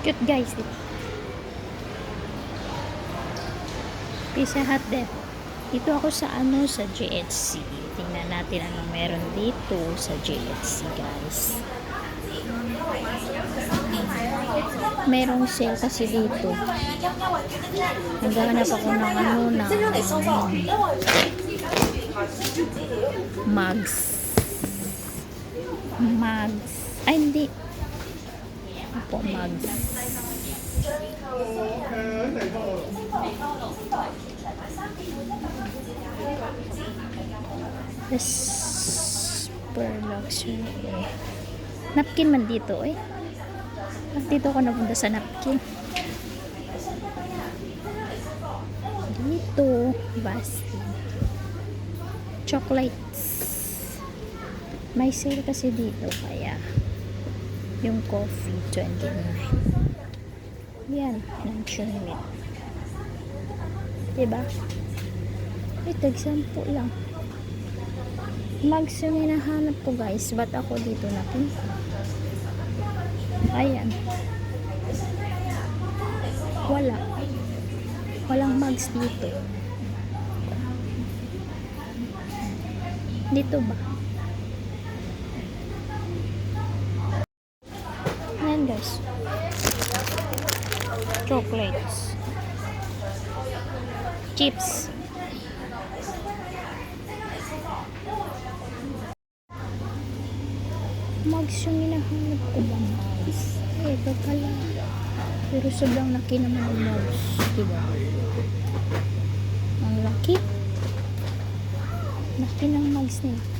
Cute guys. Pizza Hut din. Dito ako sa sa GHC. Tingnan natin anong meron dito sa GHC guys. Merong sale kasi dito. Naghahanap ako ng mugs. Ay hindi. Opo, mugs. Super luxury. Napkin man dito eh. Dito ako napunta sa napkin. Dito, Basti. Chocolates. May sale kasi dito kaya yung coffee 29. Yan, luncheon meat. Diba? Ito, example lang. Mugs yung hinahanap ko guys. Ba't ako dito napunta? Ayan. Walang mugs dito. Dito ba? Ayan guys. Chocolates. Chips. Mugs yung hinahanap ko ba mugs? Ito pala. Pero sobrang laki naman yung mugs. Diba? Ang laki. Laki ng mugs nila.